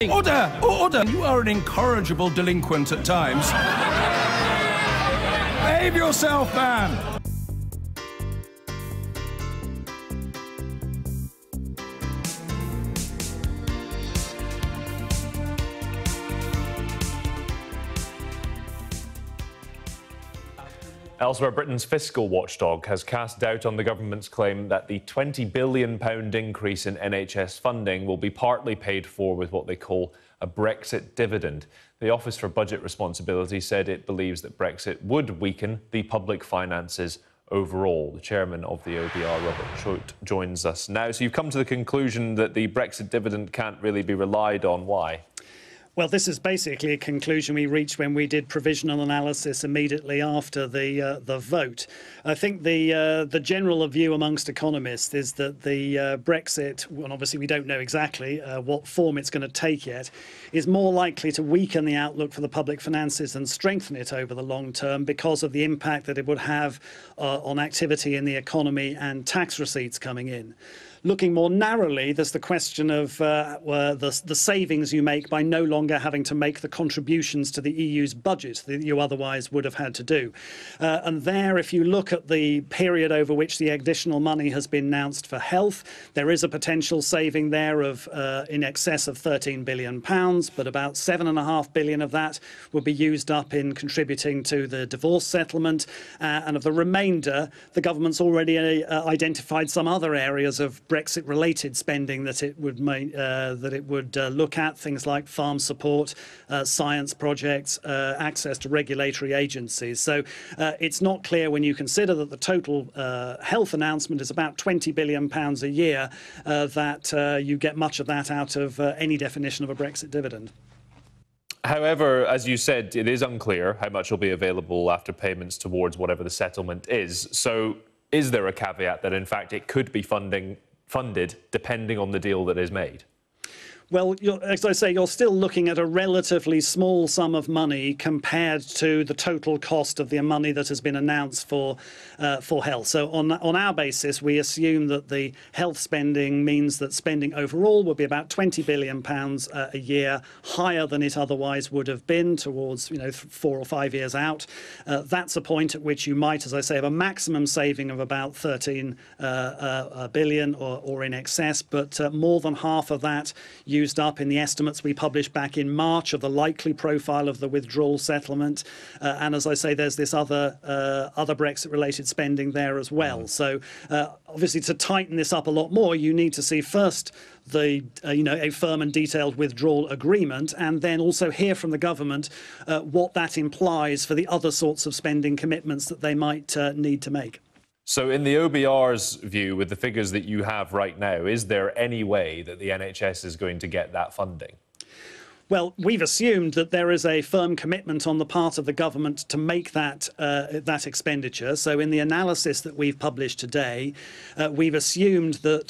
Order! Order! You are an incorrigible delinquent at times. Behave yourself, man! Elsewhere, Britain's fiscal watchdog has cast doubt on the government's claim that the £20 billion increase in NHS funding will be partly paid for with what they call a Brexit dividend. The Office for Budget Responsibility said it believes that Brexit would weaken the public finances overall. The chairman of the OBR, Robert Choate, joins us now. So you've come to the conclusion that the Brexit dividend can't really be relied on. Why? Well, this is basically a conclusion we reached when we did provisional analysis immediately after the vote. I think the general view amongst economists is that the Brexit, and obviously we don't know exactly what form it's going to take yet, is more likely to weaken the outlook for the public finances and strengthen it over the long term because of the impact that it would have on activity in the economy and tax receipts coming in. Looking more narrowly, there's the question of the savings you make by no longer having to make the contributions to the EU's budget that you otherwise would have had to do. And there, if you look at the period over which the additional money has been announced for health, there is a potential saving there of in excess of £13 billion, but about £7.5 billion of that will be used up in contributing to the divorce settlement. And of the remainder, the government's already identified some other areas of Brexit-related spending that it would look at, things like farm support, science projects, access to regulatory agencies. So it's not clear when you consider that the total health announcement is about £20 billion a year that you get much of that out of any definition of a Brexit dividend. However, as you said, it is unclear how much will be available after payments towards whatever the settlement is. So is there a caveat that, in fact, it could be funded depending on the deal that is made? Well, as I say, you're still looking at a relatively small sum of money compared to the total cost of the money that has been announced for health. So on our basis, we assume that the health spending means that spending overall will be about £20 billion a year, higher than it otherwise would have been towards 4 or 5 years out. That's a point at which you might, as I say, have a maximum saving of about £13 billion or in excess, but more than half of that used up in the estimates we published back in March of the likely profile of the withdrawal settlement. And as I say, there's this other Brexit-related spending there as well. So obviously, to tighten this up a lot more, you need to see first a firm and detailed withdrawal agreement, and then also hear from the government what that implies for the other sorts of spending commitments that they might need to make. So in the OBR's view, with the figures that you have right now, is there any way that the NHS is going to get that funding? Well, we've assumed that there is a firm commitment on the part of the government to make that expenditure. So in the analysis that we've published today, we've assumed that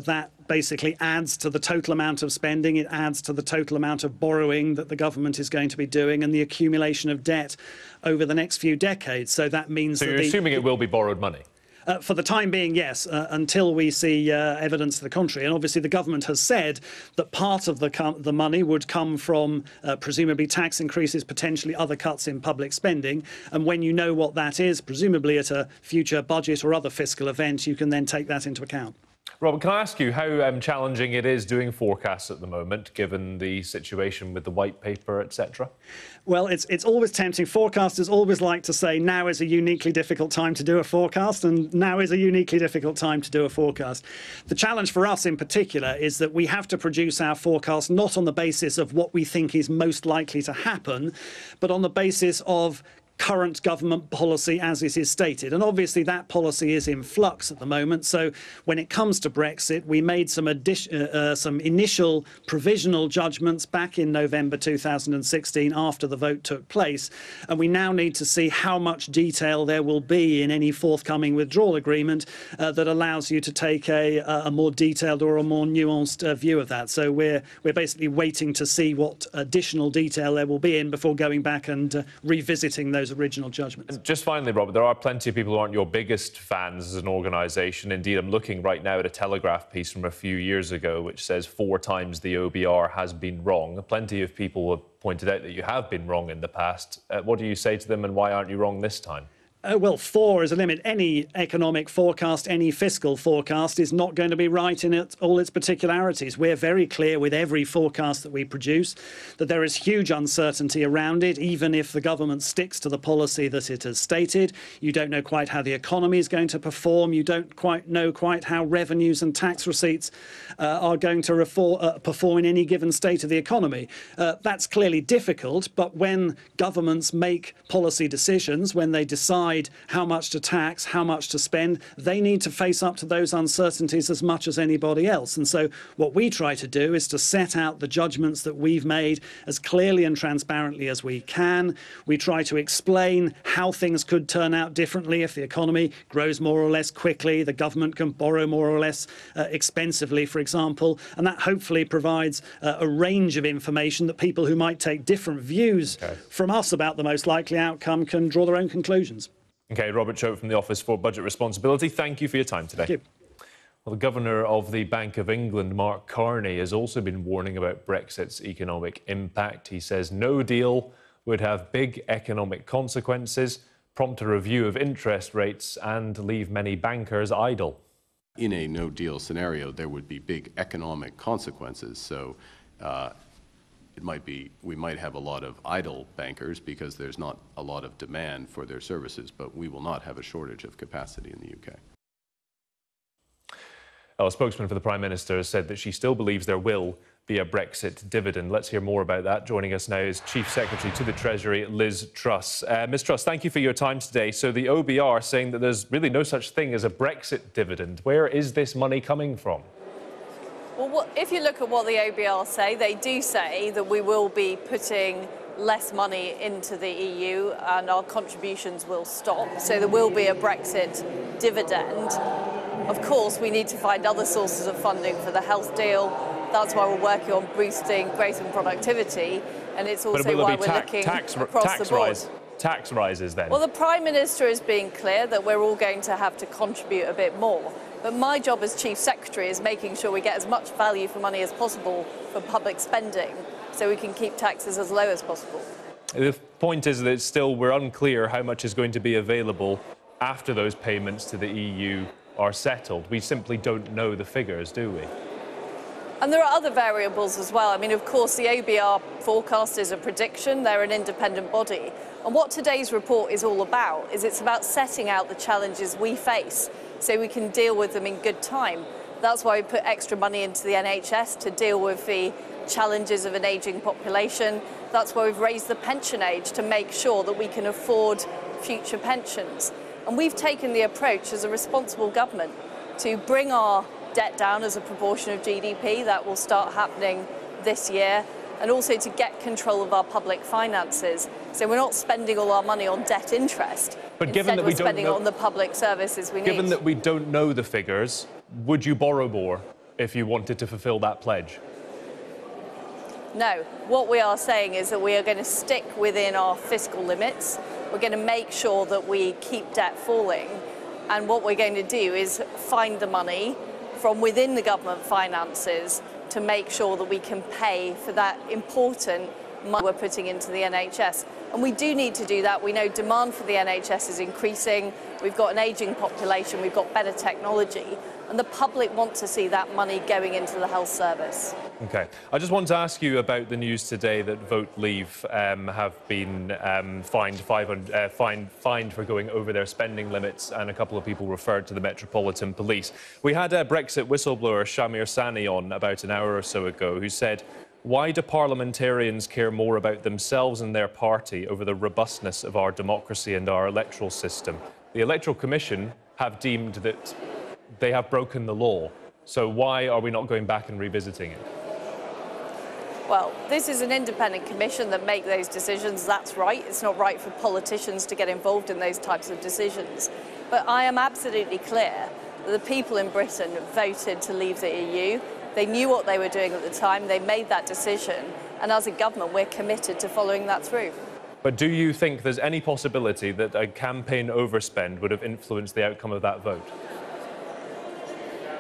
that basically adds to the total amount of spending, it adds to the total amount of borrowing that the government is going to be doing and the accumulation of debt over the next few decades. So that means that you're assuming it will be borrowed money? For the time being, yes, until we see evidence to the contrary. And obviously the government has said that part of the money would come from presumably tax increases, potentially other cuts in public spending. And when you know what that is, presumably at a future budget or other fiscal event, you can then take that into account. Robert, can I ask you how challenging it is doing forecasts at the moment, given the situation with the white paper, etc.? Well, it's always tempting. Forecasters always like to say now is a uniquely difficult time to do a forecast, and now is a uniquely difficult time to do a forecast. The challenge for us in particular is that we have to produce our forecast not on the basis of what we think is most likely to happen, but on the basis of current government policy as it is stated. And obviously that policy is in flux at the moment. So when it comes to Brexit, we made some initial provisional judgments back in November 2016 after the vote took place. And we now need to see how much detail there will be in any forthcoming withdrawal agreement that allows you to take a more detailed or a more nuanced view of that. So we're basically waiting to see what additional detail there will be in before going back and revisiting those those original judgments. And just finally, Robert, there are plenty of people who aren't your biggest fans as an organisation. Indeed, I'm looking right now at a Telegraph piece from a few years ago which says 4 times the OBR has been wrong. Plenty of people have pointed out that you have been wrong in the past. What do you say to them, and why aren't you wrong this time? Well, 4 is a limit. Any economic forecast, any fiscal forecast is not going to be right in all its particularities. We're very clear with every forecast that we produce that there is huge uncertainty around it, even if the government sticks to the policy that it has stated. You don't know quite how the economy is going to perform. You don't quite know how revenues and tax receipts are going to perform in any given state of the economy. That's clearly difficult, but when governments make policy decisions, when they decide how much to tax, how much to spend, they need to face up to those uncertainties as much as anybody else. And so what we try to do is to set out the judgments that we've made as clearly and transparently as we can. We try to explain how things could turn out differently if the economy grows more or less quickly, the government can borrow more or less expensively, for example, and that hopefully provides a range of information that people who might take different views from us about the most likely outcome can draw their own conclusions. OK, Robert Choate from the Office for Budget Responsibility, thank you for your time today. Thank you. Well, the Governor of the Bank of England, Mark Carney, has also been warning about Brexit's economic impact. He says no deal would have big economic consequences, prompt a review of interest rates and leave many bankers idle. In a no-deal scenario, there would be big economic consequences. So we might have a lot of idle bankers because there's not a lot of demand for their services, but we will not have a shortage of capacity in the UK. A spokesman for the Prime Minister has said that she still believes there will be a Brexit dividend. Let's hear more about that. Joining us now is Chief Secretary to the Treasury, Liz Truss. Ms Truss, thank you for your time today. So the OBR saying that there's really no such thing as a Brexit dividend. Where is this money coming from? Well, if you look at what the OBR say, they do say that we will be putting less money into the EU and our contributions will stop. So there will be a Brexit dividend. Of course, we need to find other sources of funding for the health deal. That's why we're working on boosting growth and productivity. And it's also why we're looking across the board. Tax rises then? Well, the Prime Minister is being clear that we're all going to have to contribute a bit more. But my job as Chief Secretary is making sure we get as much value for money as possible for public spending so we can keep taxes as low as possible. The point is that we're unclear how much is going to be available after those payments to the EU are settled. We simply don't know the figures, do we? And there are other variables as well. I mean, of course, the OBR forecast is a prediction. They're an independent body. And what today's report is all about is it's about setting out the challenges we face so we can deal with them in good time. That's why we put extra money into the NHS to deal with the challenges of an ageing population. That's why we've raised the pension age to make sure that we can afford future pensions. And we've taken the approach as a responsible government to bring our debt down as a proportion of GDP. That will start happening this year. And also to get control of our public finances. So we're not spending all our money on debt interest. But given that we're spending it on the public services we need. Given that we don't know the figures, would you borrow more if you wanted to fulfil that pledge? No. What we are saying is that we are going to stick within our fiscal limits. We're going to make sure that we keep debt falling. And what we're going to do is find the money from within the government finances to make sure that we can pay for that important money we're putting into the NHS. And we do need to do that. We know demand for the NHS is increasing. We've got an ageing population. We've got better technology. And the public want to see that money going into the health service. OK. I just want to ask you about the news today that Vote Leave have been fined for going over their spending limits, and a couple of people referred to the Metropolitan Police. We had a Brexit whistleblower, Shamir Sani, on about an hour or so ago, who said, why do parliamentarians care more about themselves and their party over the robustness of our democracy and our electoral system? The Electoral Commission have deemed that they have broken the law. So why are we not going back and revisiting it? Well, this is an independent commission that make those decisions. That's right. It's not right for politicians to get involved in those types of decisions. But I am absolutely clear that the people in Britain voted to leave the EU. They knew what they were doing at the time. They made that decision. And as a government, we're committed to following that through. But do you think there's any possibility that a campaign overspend would have influenced the outcome of that vote?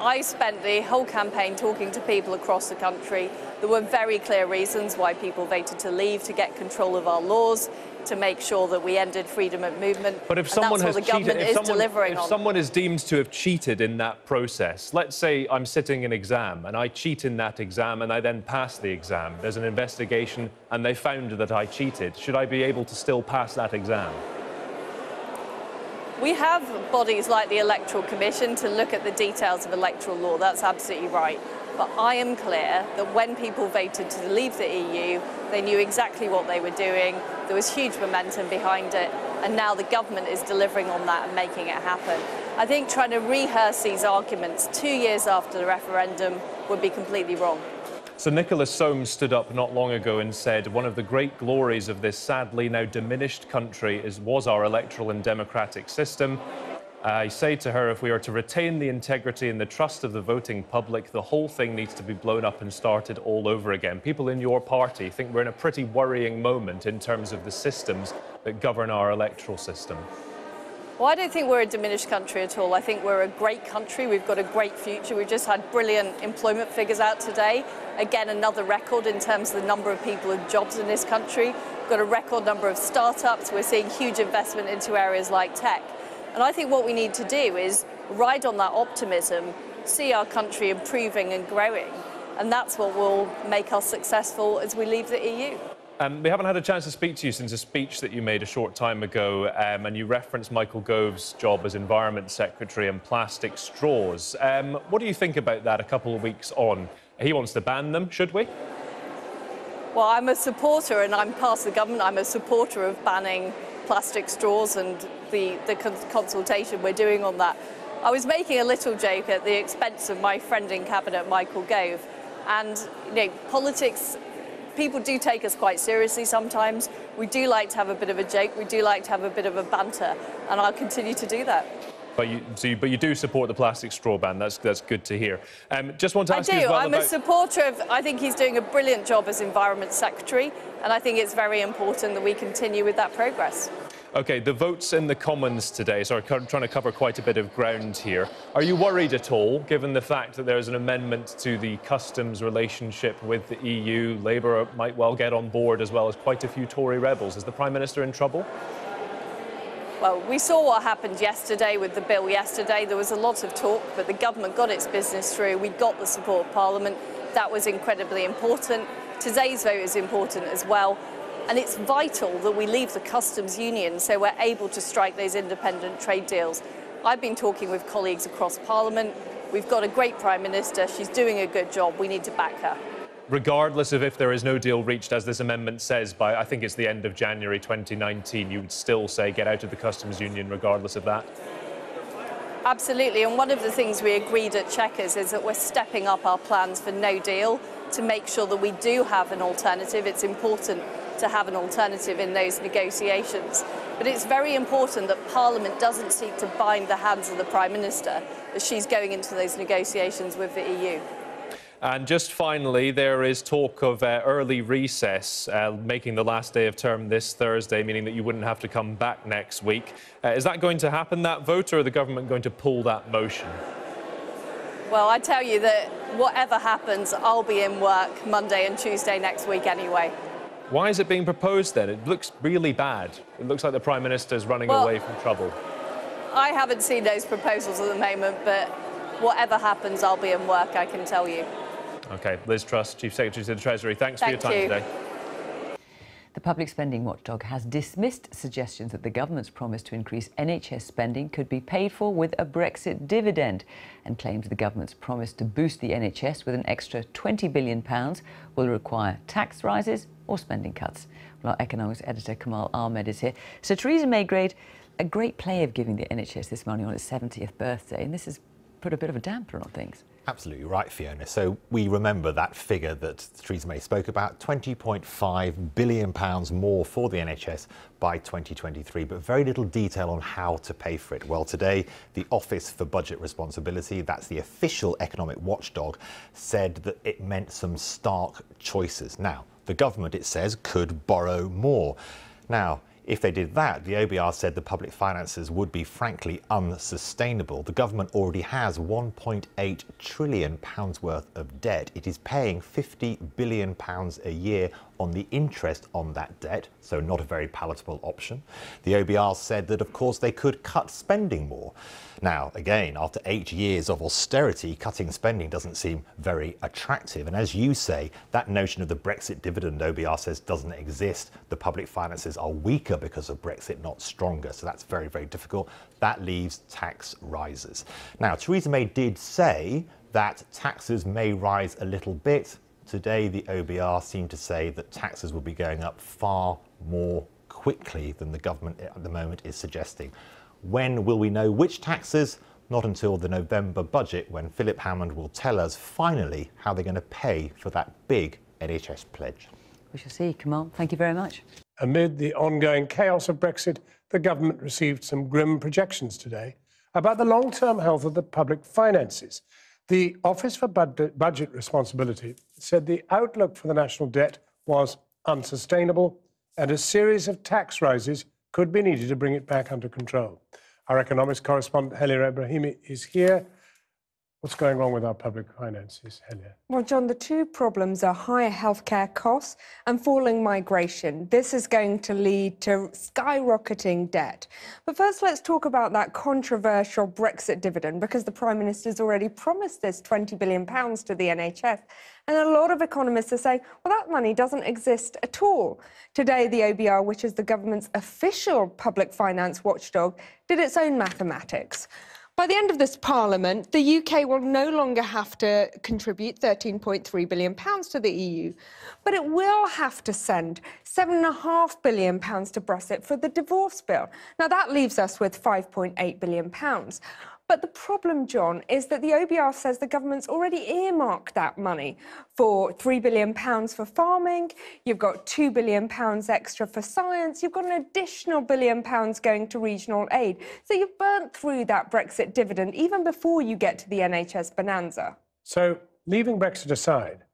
I spent the whole campaign talking to people across the country. There were very clear reasons why people voted to leave: to get control of our laws, to make sure that we ended freedom of movement. But if someone has cheated, if on. someone is deemed to have cheated in that process, let's say I'm sitting an exam and I cheat in that exam and I then pass the exam. There's an investigation and they found that I cheated. Should I be able to still pass that exam? We have bodies like the Electoral Commission to look at the details of electoral law. That's absolutely right. But I am clear that when people voted to leave the EU, they knew exactly what they were doing. There was huge momentum behind it. And now the government is delivering on that and making it happen. I think trying to rehearse these arguments 2 years after the referendum would be completely wrong. So Nicholas Soames stood up not long ago and said one of the great glories of this sadly now diminished country was our electoral and democratic system. I say to her, if we are to retain the integrity and the trust of the voting public, the whole thing needs to be blown up and started all over again. People in your party think we're in a pretty worrying moment in terms of the systems that govern our electoral system. Well, I don't think we're a diminished country at all. I think we're a great country. We've got a great future. We've just had brilliant employment figures out today. Again, another record in terms of the number of people with jobs in this country. We've got a record number of startups. We're seeing huge investment into areas like tech. And I think what we need to do is ride on that optimism, see our country improving and growing. And that's what will make us successful as we leave the EU. We haven't had a chance to speak to you since a speech that you made a short time ago, and you referenced Michael Gove's job as Environment Secretary and plastic straws. What do you think about that a couple of weeks on? He wants to ban them, should we? Well, I'm a supporter, and I'm part of the government. I'm a supporter of banning plastic straws and the consultation we're doing on that. I was making a little joke at the expense of my friend in Cabinet, Michael Gove. And, you know, politics, people do take us quite seriously sometimes. We do like to have a bit of a joke. We do like to have a bit of a banter. And I'll continue to do that. But you do support the plastic straw ban. That's good to hear. Just want to ask you as well I'm a supporter of. I think he's doing a brilliant job as Environment Secretary, and I think it's very important that we continue with that progress. OK, the votes in the Commons today, so I'm trying to cover quite a bit of ground here. Are you worried at all, given the fact that there's an amendment to the customs relationship with the EU? Labour might well get on board, as well as quite a few Tory rebels. Is the Prime Minister in trouble? Well, we saw what happened yesterday with the bill yesterday. There was a lot of talk, but the government got its business through. We got the support of Parliament. That was incredibly important. Today's vote is important as well. And it's vital that we leave the customs union so we're able to strike those independent trade deals. I've been talking with colleagues across Parliament. We've got a great Prime Minister. She's doing a good job. We need to back her. Regardless of if there is no deal reached, as this amendment says, by, I think it's the end of January 2019, you would still say get out of the customs union regardless of that? Absolutely. And one of the things we agreed at Chequers is that we're stepping up our plans for no deal to make sure that we do have an alternative. It's important to have an alternative in those negotiations. But it's very important that Parliament doesn't seek to bind the hands of the Prime Minister as she's going into those negotiations with the EU. And just finally, there is talk of early recess, making the last day of term this Thursday, meaning that you wouldn't have to come back next week. Is that going to happen, that vote, or are the government going to pull that motion? Well, I tell you that whatever happens, I'll be in work Monday and Tuesday next week anyway. Why is it being proposed then? It looks really bad. It looks like the Prime Minister is running away from trouble. I haven't seen those proposals at the moment, but whatever happens, I'll be in work, I can tell you. OK, Liz Truss, Chief Secretary to the Treasury, thanks for your time today. The public spending watchdog has dismissed suggestions that the government's promise to increase NHS spending could be paid for with a Brexit dividend, and claims the government's promise to boost the NHS with an extra £20 billion will require tax rises or spending cuts. Well, our economics editor Kamal Ahmed is here. So Theresa May made a great play of giving the NHS this money on its 70th birthday, and this has put a bit of a damper on things. Absolutely right, Fiona. So we remember that figure that Theresa May spoke about, £20.5 billion more for the NHS by 2023, but very little detail on how to pay for it. Well, today, the Office for Budget Responsibility, that's the official economic watchdog, said that it meant some stark choices. Now, the government, it says, could borrow more. Now, if they did that, the OBR said the public finances would be frankly unsustainable. The government already has £1.8 trillion worth of debt. It is paying £50 billion a year on the interest on that debt, so not a very palatable option. The OBR said that, of course, they could cut spending more. Now, again, after 8 years of austerity, cutting spending doesn't seem very attractive. And as you say, that notion of the Brexit dividend, OBR says, doesn't exist. The public finances are weaker because of Brexit, not stronger. So that's very, very difficult. That leaves tax rises. Now, Theresa May did say that taxes may rise a little bit. Today, the OBR seemed to say that taxes will be going up far more quickly than the government at the moment is suggesting. When will we know which taxes? Not until the November budget, when Philip Hammond will tell us finally how they're going to pay for that big NHS pledge. We shall see. Kamal, thank you very much. Amid the ongoing chaos of Brexit, the government received some grim projections today about the long-term health of the public finances. The Office for Budget Responsibility said the outlook for the national debt was unsustainable and a series of tax rises could be needed to bring it back under control. Our economics correspondent, Helia Ebrahimi, is here. What's going on with our public finances, Helia? Well, John, the two problems are higher healthcare costs and falling migration. This is going to lead to skyrocketing debt. But first, let's talk about that controversial Brexit dividend, because the Prime Minister's already promised this £20 billion to the NHS. And a lot of economists are saying, well, that money doesn't exist at all. Today, the OBR, which is the government's official public finance watchdog, did its own mathematics. By the end of this Parliament, the UK will no longer have to contribute £13.3 billion to the EU, but it will have to send £7.5 billion to Brexit for the divorce bill. Now, that leaves us with £5.8 billion. But the problem, John, is that the OBR says the government's already earmarked that money for £3 billion for farming, you've got £2 billion extra for science, you've got an additional £1 billion going to regional aid. So you've burnt through that Brexit dividend even before you get to the NHS bonanza. So, leaving Brexit aside,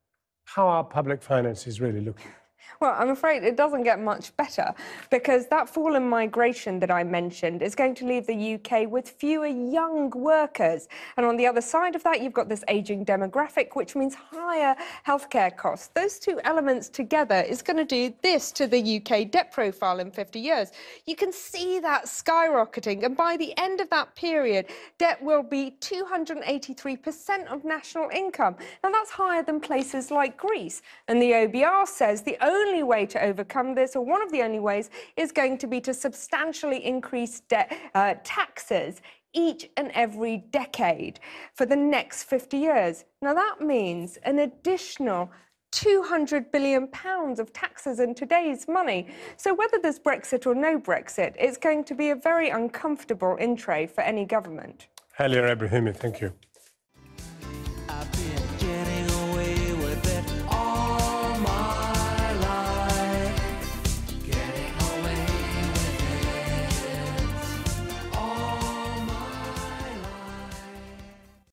how are public finances really looking? Well, I'm afraid it doesn't get much better, because that fall in migration that I mentioned is going to leave the UK with fewer young workers. And on the other side of that, you've got this ageing demographic, which means higher healthcare costs. Those two elements together is going to do this to the UK debt profile in 50 years. You can see that skyrocketing. And by the end of that period, debt will be 283% of national income. Now, that's higher than places like Greece. And the OBR says the only way to overcome this, or one of the only ways, is going to be to substantially increase taxes each and every decade for the next 50 years. Now, that means an additional £200 billion of taxes in today's money. So whether there's Brexit or no Brexit, it's going to be a very uncomfortable in-tray for any government. Helia Ebrahimi, thank you.